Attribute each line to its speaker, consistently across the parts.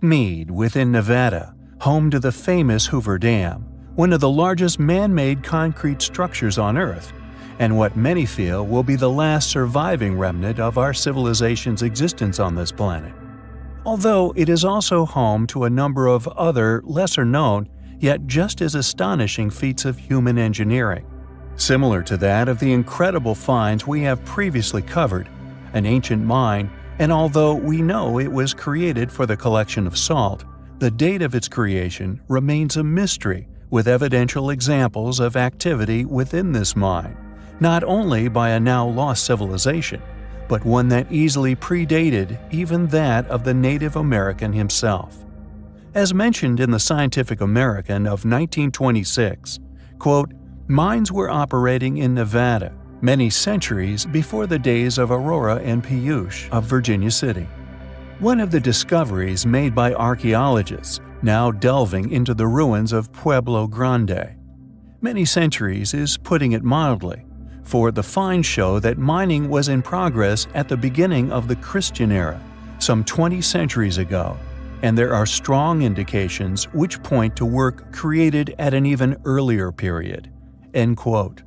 Speaker 1: Meade, within Nevada, home to the famous Hoover Dam, one of the largest man-made concrete structures on Earth, and what many feel will be the last surviving remnant of our civilization's existence on this planet. Although it is also home to a number of other, lesser-known, yet just as astonishing feats of human engineering. Similar to that of the incredible finds we have previously covered, an ancient mine, and although we know it was created for the collection of salt, the date of its creation remains a mystery, with evidential examples of activity within this mine, not only by a now lost civilization, but one that easily predated even that of the Native American himself. As mentioned in the Scientific American of 1926, quote, "Mines were operating in Nevada many centuries before the days of Aurora and Piyush of Virginia City." One of the discoveries made by archaeologists now delving into the ruins of Pueblo Grande. Many centuries is putting it mildly, for the finds show that mining was in progress at the beginning of the Christian era, some 20 centuries ago, and there are strong indications which point to work created at an even earlier period. End quote.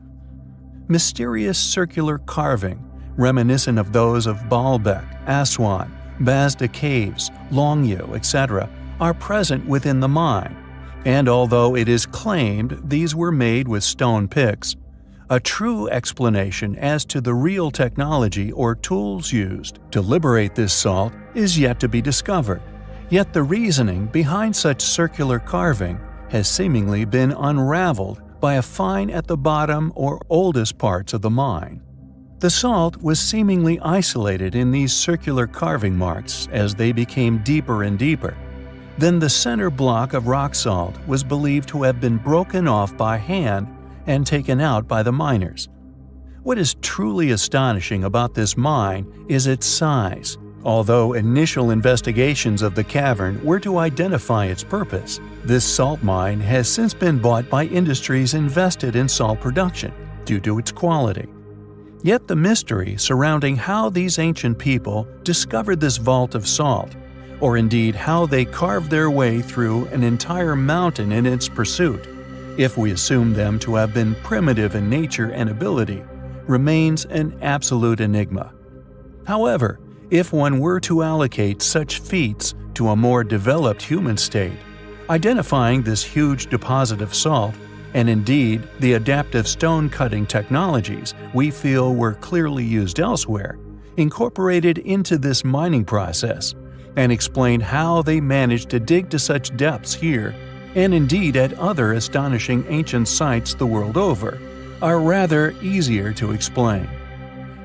Speaker 1: Mysterious circular carving, reminiscent of those of Baalbek, Aswan, Bazda Caves, Longyu, etc., are present within the mine, and although it is claimed these were made with stone picks, a true explanation as to the real technology or tools used to liberate this salt is yet to be discovered. Yet the reasoning behind such circular carving has seemingly been unraveled by a find at the bottom or oldest parts of the mine. The salt was seemingly isolated in these circular carving marks as they became deeper and deeper. Then the center block of rock salt was believed to have been broken off by hand and taken out by the miners. What is truly astonishing about this mine is its size. Although initial investigations of the cavern were to identify its purpose, this salt mine has since been bought by industries invested in salt production due to its quality. Yet the mystery surrounding how these ancient people discovered this vault of salt, or indeed how they carved their way through an entire mountain in its pursuit, if we assume them to have been primitive in nature and ability, remains an absolute enigma. However, if one were to allocate such feats to a more developed human state, identifying this huge deposit of salt, and indeed the adaptive stone-cutting technologies we feel were clearly used elsewhere, incorporated into this mining process, and explained how they managed to dig to such depths here, and indeed at other astonishing ancient sites the world over, are rather easier to explain.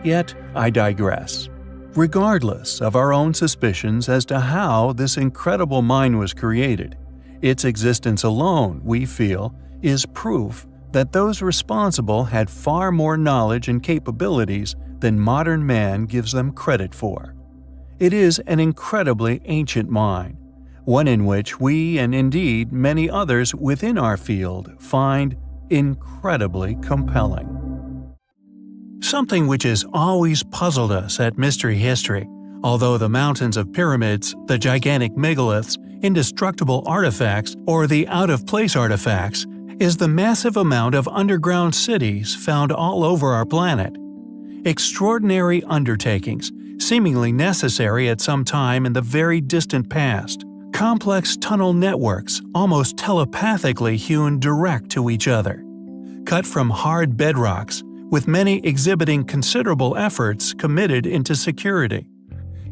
Speaker 1: Yet I digress. Regardless of our own suspicions as to how this incredible mine was created, its existence alone, we feel, is proof that those responsible had far more knowledge and capabilities than modern man gives them credit for. It is an incredibly ancient mine, one in which we and indeed many others within our field find incredibly compelling. Something which has always puzzled us at Mystery History, although the mountains of pyramids, the gigantic megaliths, indestructible artifacts, or the out-of-place artifacts, is the massive amount of underground cities found all over our planet. Extraordinary undertakings, seemingly necessary at some time in the very distant past. Complex tunnel networks, almost telepathically hewn direct to each other. Cut from hard bedrocks, with many exhibiting considerable efforts committed into security.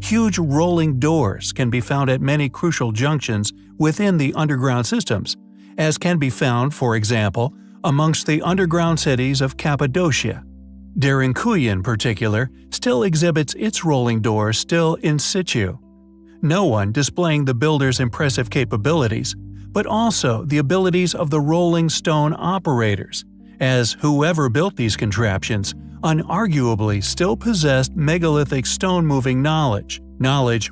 Speaker 1: Huge rolling doors can be found at many crucial junctions within the underground systems, as can be found, for example, amongst the underground cities of Cappadocia. Derinkuyu in particular still exhibits its rolling doors still in situ. No one displaying the builder's impressive capabilities, but also the abilities of the rolling stone operators, as whoever built these contraptions unarguably still possessed megalithic stone-moving knowledge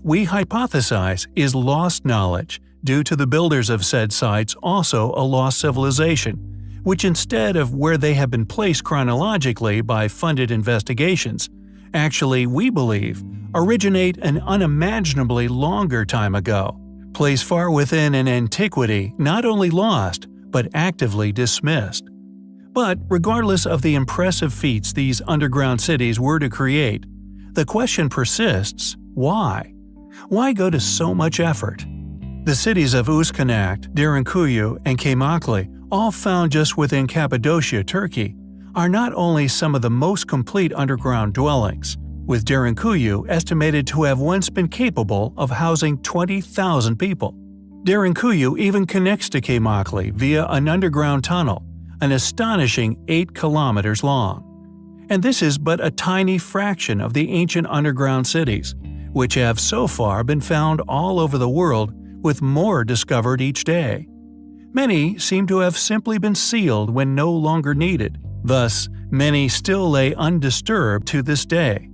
Speaker 1: we hypothesize is lost knowledge due to the builders of said sites also a lost civilization, which instead of where they have been placed chronologically by funded investigations, actually, we believe, originate an unimaginably longer time ago. place far within an antiquity not only lost, but actively dismissed. But regardless of the impressive feats these underground cities were to create, the question persists: why? Why go to so much effort? The cities of Uskanacht, Derinkuyu, and Kaymakli, all found just within Cappadocia, Turkey, are not only some of the most complete underground dwellings, with Derinkuyu estimated to have once been capable of housing 20,000 people. Derinkuyu even connects to Kaymakli via an underground tunnel, an astonishing 8 kilometers long. And this is but a tiny fraction of the ancient underground cities, which have so far been found all over the world, with more discovered each day. Many seem to have simply been sealed when no longer needed. Thus, many still lay undisturbed to this day.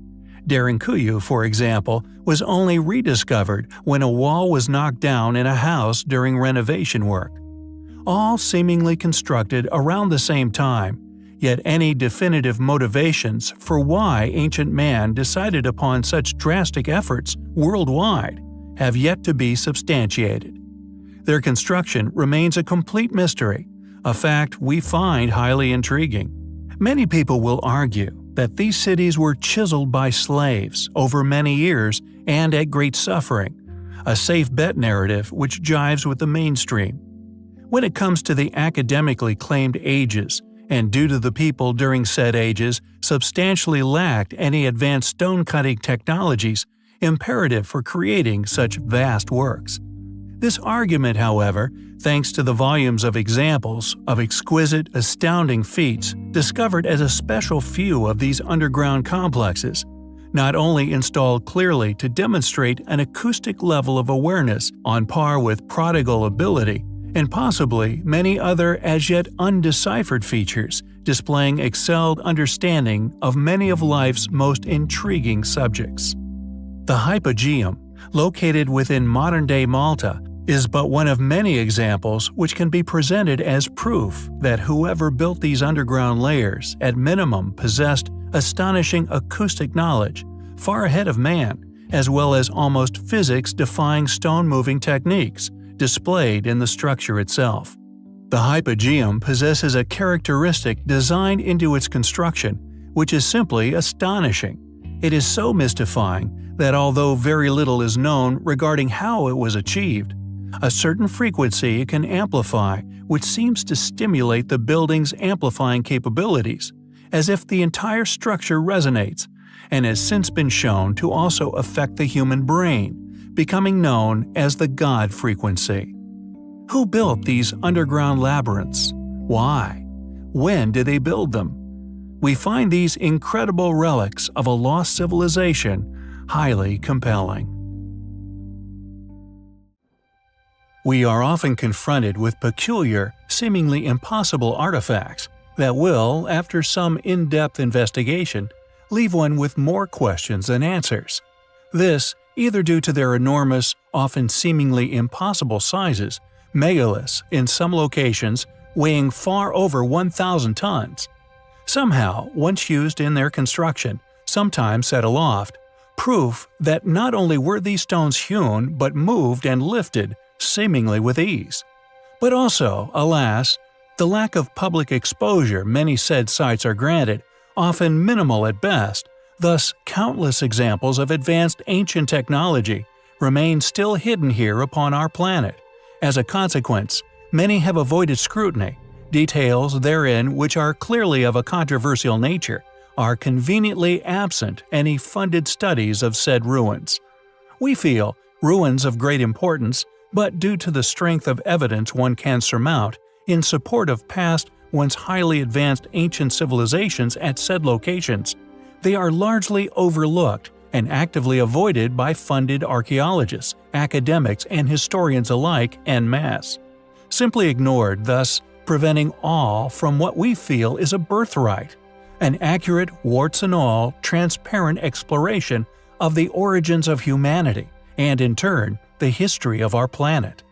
Speaker 1: Derinkuyu, for example, was only rediscovered when a wall was knocked down in a house during renovation work. All seemingly constructed around the same time, yet any definitive motivations for why ancient man decided upon such drastic efforts worldwide have yet to be substantiated. Their construction remains a complete mystery, a fact we find highly intriguing. Many people will argue that these cities were chiseled by slaves over many years and at great suffering, a safe bet narrative which jives with the mainstream. When it comes to the academically claimed ages, and due to the people during said ages substantially lacked any advanced stone-cutting technologies imperative for creating such vast works. This argument, however, thanks to the volumes of examples of exquisite, astounding feats discovered at a special few of these underground complexes, not only installed clearly to demonstrate an acoustic level of awareness on par with prodigal ability, and possibly many other as yet undeciphered features displaying excelled understanding of many of life's most intriguing subjects. The hypogeum, located within modern-day Malta, is but one of many examples which can be presented as proof that whoever built these underground layers at minimum possessed astonishing acoustic knowledge, far ahead of man, as well as almost physics-defying stone-moving techniques displayed in the structure itself. The hypogeum possesses a characteristic designed into its construction, which is simply astonishing. It is so mystifying that although very little is known regarding how it was achieved, a certain frequency it can amplify which seems to stimulate the building's amplifying capabilities, as if the entire structure resonates, and has since been shown to also affect the human brain, becoming known as the God frequency. Who built these underground labyrinths? Why? When did they build them? We find these incredible relics of a lost civilization highly compelling. We are often confronted with peculiar, seemingly impossible artifacts that will, after some in-depth investigation, leave one with more questions than answers. This, either due to their enormous, often seemingly impossible sizes, megaliths in some locations weighing far over 1,000 tons. Somehow, once used in their construction, sometimes set aloft, proof that not only were these stones hewn but moved and lifted seemingly with ease. But also, alas, the lack of public exposure many said sites are granted, often minimal at best, thus countless examples of advanced ancient technology remain still hidden here upon our planet. As a consequence, many have avoided scrutiny. Details therein which are clearly of a controversial nature are conveniently absent any funded studies of said ruins. We feel ruins of great importance, but due to the strength of evidence one can surmount in support of past, once highly advanced ancient civilizations at said locations, they are largely overlooked and actively avoided by funded archaeologists, academics, and historians alike en masse. Simply ignored, thus preventing awe from what we feel is a birthright, an accurate, warts and all, transparent exploration of the origins of humanity, and in turn, the history of our planet.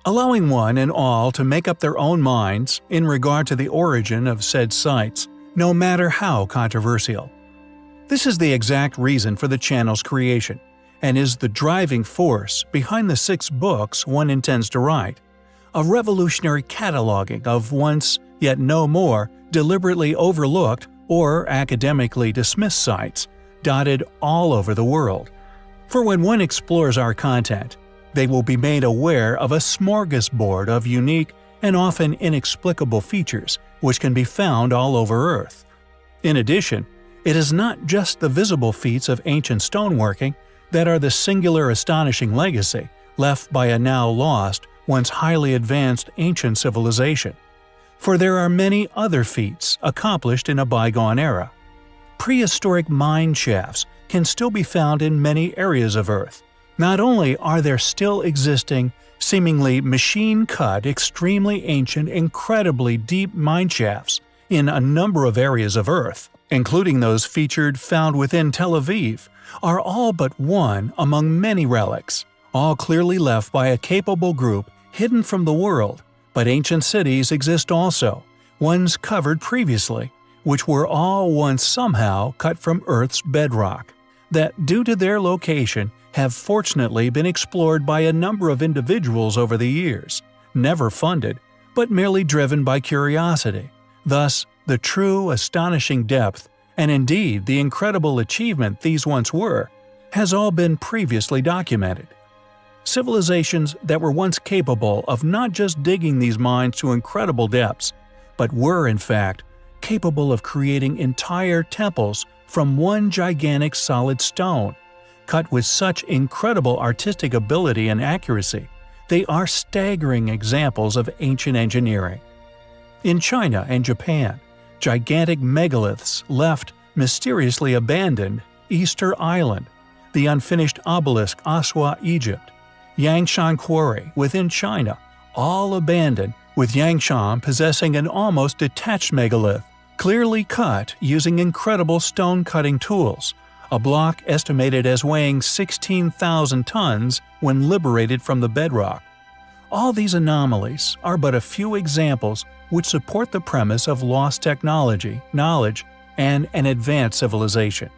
Speaker 1: Allowing one and all to make up their own minds in regard to the origin of said sites, no matter how controversial. This is the exact reason for the channel's creation, and is the driving force behind the 6 books one intends to write. A revolutionary cataloging of once, yet no more, deliberately overlooked or academically dismissed sites, dotted all over the world. For when one explores our content, they will be made aware of a smorgasbord of unique and often inexplicable features which can be found all over Earth. In addition, it is not just the visible feats of ancient stoneworking that are the singular astonishing legacy left by a now lost, once highly advanced ancient civilization. For there are many other feats accomplished in a bygone era. Prehistoric mine shafts can still be found in many areas of Earth. Not only are there still existing, seemingly machine-cut, extremely ancient, incredibly deep mine shafts in a number of areas of Earth, including those found within Tel Aviv, are all but one among many relics, all clearly left by a capable group hidden from the world. But ancient cities exist also, ones covered previously, which were all once somehow cut from Earth's bedrock, that due to their location have fortunately been explored by a number of individuals over the years, never funded, but merely driven by curiosity. Thus, the true astonishing depth, and indeed the incredible achievement these once were, has all been previously documented. Civilizations that were once capable of not just digging these mines to incredible depths, but were in fact capable of creating entire temples from one gigantic solid stone, cut with such incredible artistic ability and accuracy, they are staggering examples of ancient engineering. In China and Japan, gigantic megaliths left mysteriously abandoned Easter Island, the unfinished obelisk Aswa, Egypt, Yangshan Quarry within China, all abandoned, with Yangshan possessing an almost detached megalith, clearly cut using incredible stone-cutting tools, a block estimated as weighing 16,000 tons when liberated from the bedrock. All these anomalies are but a few examples which support the premise of lost technology, knowledge, and an advanced civilization.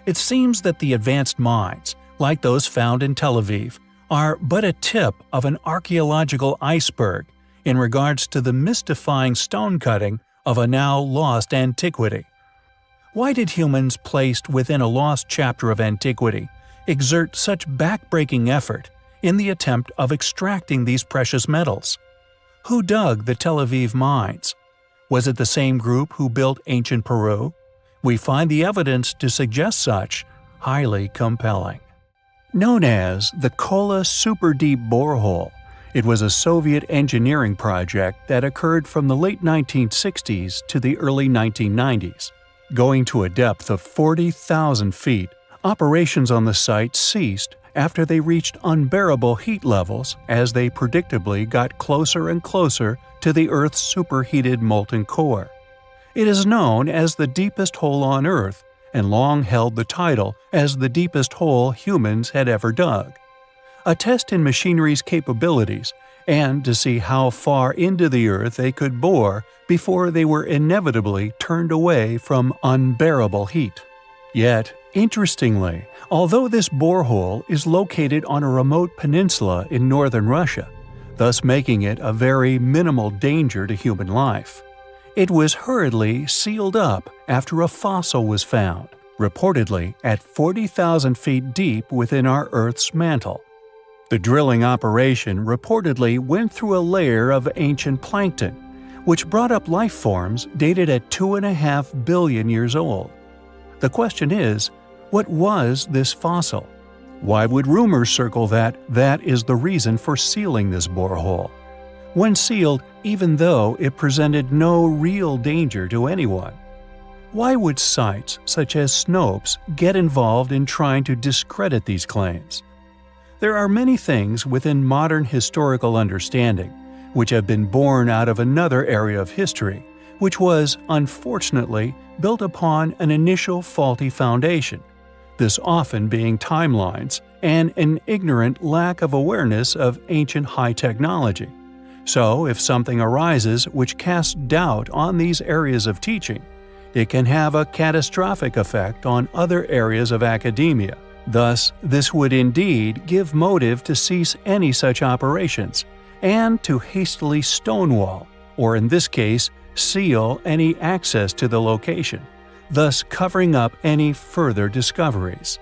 Speaker 1: It seems that the advanced mines, like those found in Tel Aviv, are but a tip of an archaeological iceberg in regards to the mystifying stone-cutting of a now lost antiquity. Why did humans placed within a lost chapter of antiquity exert such back-breaking effort in the attempt of extracting these precious metals? Who dug the Tel Aviv mines? Was it the same group who built ancient Peru? We find the evidence to suggest such highly compelling. Known as the Kola Super Deep Borehole, it was a Soviet engineering project that occurred from the late 1960s to the early 1990s. Going to a depth of 40,000 feet, operations on the site ceased after they reached unbearable heat levels as they predictably got closer and closer to the Earth's superheated molten core. It is known as the deepest hole on Earth and long held the title as the deepest hole humans had ever dug. A test in machinery's capabilities and to see how far into the Earth they could bore before they were inevitably turned away from unbearable heat. Yet, interestingly, although this borehole is located on a remote peninsula in northern Russia, thus making it a very minimal danger to human life, it was hurriedly sealed up after a fossil was found, reportedly at 40,000 feet deep within our Earth's mantle. The drilling operation reportedly went through a layer of ancient plankton, which brought up life forms dated at 2.5 billion years old. The question is, what was this fossil? Why would rumors circle that is the reason for sealing this borehole? When sealed, even though it presented no real danger to anyone. Why would sites such as Snopes get involved in trying to discredit these claims? There are many things within modern historical understanding which have been born out of another area of history, which was, unfortunately, built upon an initial faulty foundation, this often being timelines and an ignorant lack of awareness of ancient high technology. So, if something arises which casts doubt on these areas of teaching, it can have a catastrophic effect on other areas of academia, Thus, this would indeed give motive to cease any such operations, and to hastily stonewall, or in this case, seal any access to the location, thus covering up any further discoveries.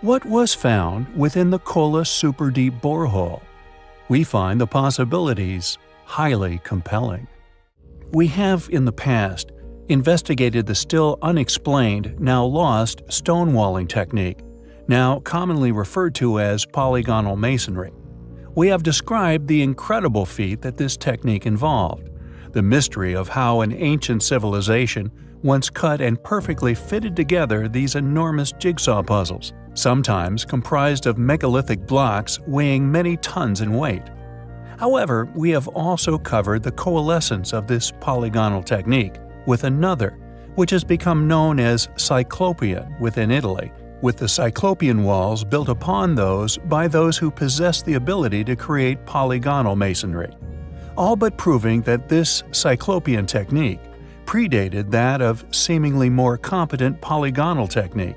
Speaker 1: What was found within the Kola superdeep borehole? We find the possibilities highly compelling. We have in the past investigated the still unexplained, now lost stonewalling technique, now commonly referred to as polygonal masonry. We have described the incredible feat that this technique involved, the mystery of how an ancient civilization once cut and perfectly fitted together these enormous jigsaw puzzles, sometimes comprised of megalithic blocks weighing many tons in weight. However, we have also covered the coalescence of this polygonal technique with another, which has become known as Cyclopean within Italy, with the Cyclopean walls built upon those by those who possess the ability to create polygonal masonry, all but proving that this Cyclopean technique predated that of seemingly more competent polygonal technique.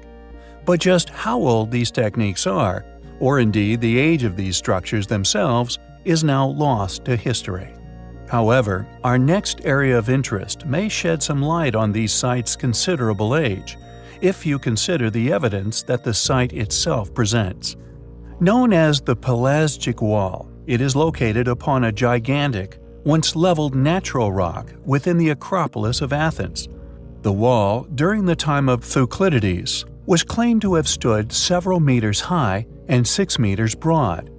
Speaker 1: But just how old these techniques are, or indeed the age of these structures themselves, is now lost to history. However, our next area of interest may shed some light on these sites' considerable age, if you consider the evidence that the site itself presents. Known as the Pelasgic Wall, it is located upon a gigantic, once leveled natural rock within the Acropolis of Athens. The wall, during the time of Thucydides, was claimed to have stood several meters high and 6 meters broad.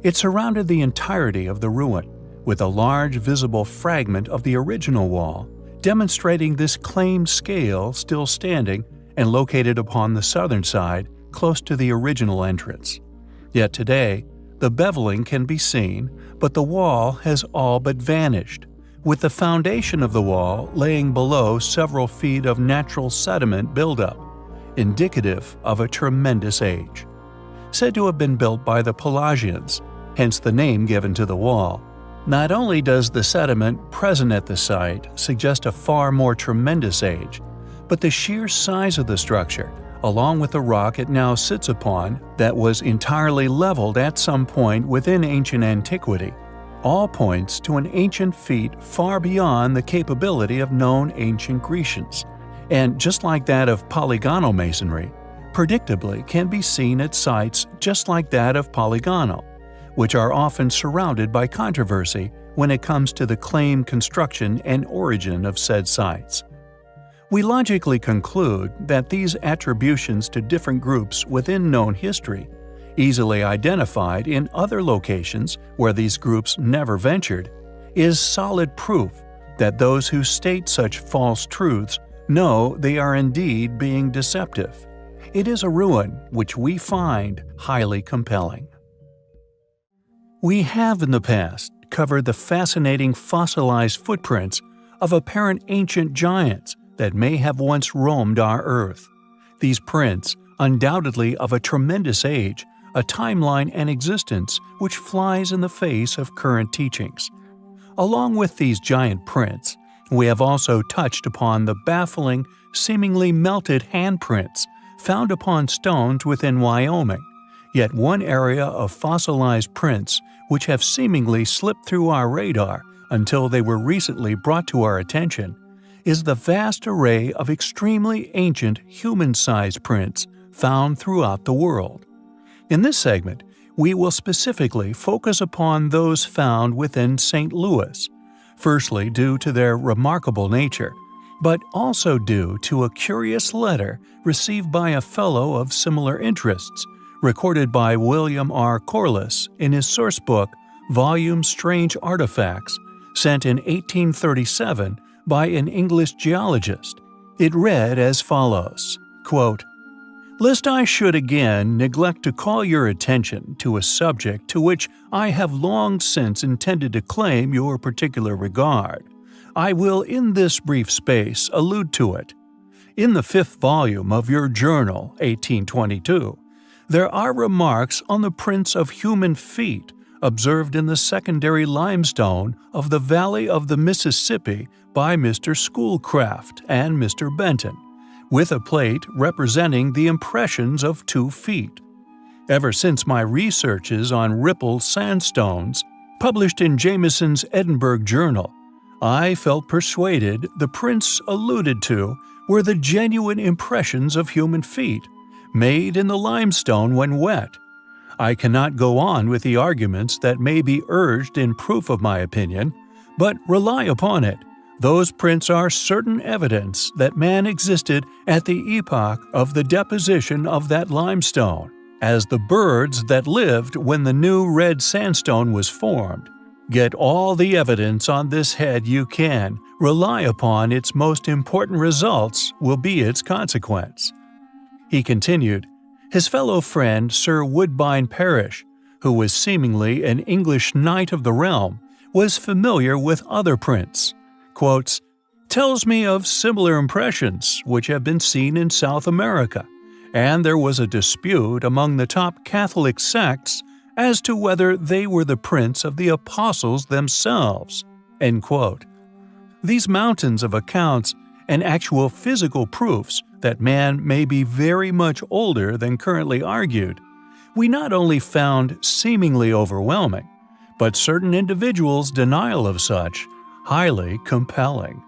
Speaker 1: It surrounded the entirety of the ruin, with a large visible fragment of the original wall, demonstrating this claimed scale still standing and located upon the southern side close to the original entrance. Yet today, the beveling can be seen, but the wall has all but vanished, with the foundation of the wall laying below several feet of natural sediment buildup, indicative of a tremendous age. Said to have been built by the Pelagians, hence the name given to the wall. Not only does the sediment present at the site suggest a far more tremendous age, but the sheer size of the structure, along with the rock it now sits upon that was entirely leveled at some point within ancient antiquity, all points to an ancient feat far beyond the capability of known ancient Grecians, and just like that of polygonal masonry, predictably can be seen at sites just like that of polygonal, which are often surrounded by controversy when it comes to the claimed construction and origin of said sites. We logically conclude that these attributions to different groups within known history, easily identified in other locations where these groups never ventured, is solid proof that those who state such false truths know they are indeed being deceptive. It is a ruin which we find highly compelling. We have in the past covered the fascinating fossilized footprints of apparent ancient giants that may have once roamed our Earth. These prints, undoubtedly of a tremendous age, a timeline and existence which flies in the face of current teachings. Along with these giant prints, we have also touched upon the baffling, seemingly melted handprints found upon stones within Wyoming, yet one area of fossilized prints which have seemingly slipped through our radar until they were recently brought to our attention is the vast array of extremely ancient human-sized prints found throughout the world. In this segment, we will specifically focus upon those found within St. Louis, firstly due to their remarkable nature, but also due to a curious letter received by a fellow of similar interests, recorded by William R. Corliss in his source book, Volume Strange Artifacts, sent in 1837 by an English geologist. It read as follows, quote, "Lest I should again neglect to call your attention to a subject to which I have long since intended to claim your particular regard, I will in this brief space allude to it. In the 5th volume of your journal, 1822, there are remarks on the prints of human feet observed in the secondary limestone of the valley of the Mississippi by Mr. Schoolcraft and Mr. Benton, with a plate representing the impressions of 2 feet. Ever since my researches on ripple sandstones, published in Jameson's Edinburgh Journal, I felt persuaded the prints alluded to were the genuine impressions of human feet, made in the limestone when wet. I cannot go on with the arguments that may be urged in proof of my opinion, but rely upon it. Those prints are certain evidence that man existed at the epoch of the deposition of that limestone, as the birds that lived when the new red sandstone was formed. Get all the evidence on this head you can, rely upon its most important results will be its consequence. He continued, his fellow friend Sir Woodbine Parish, who was seemingly an English knight of the realm, was familiar with other prints. Quotes, tells me of similar impressions which have been seen in South America, and there was a dispute among the top Catholic sects as to whether they were the prints of the apostles themselves. End quote. These mountains of accounts and actual physical proofs that man may be very much older than currently argued, we not only found seemingly overwhelming, but certain individuals' denial of such highly compelling.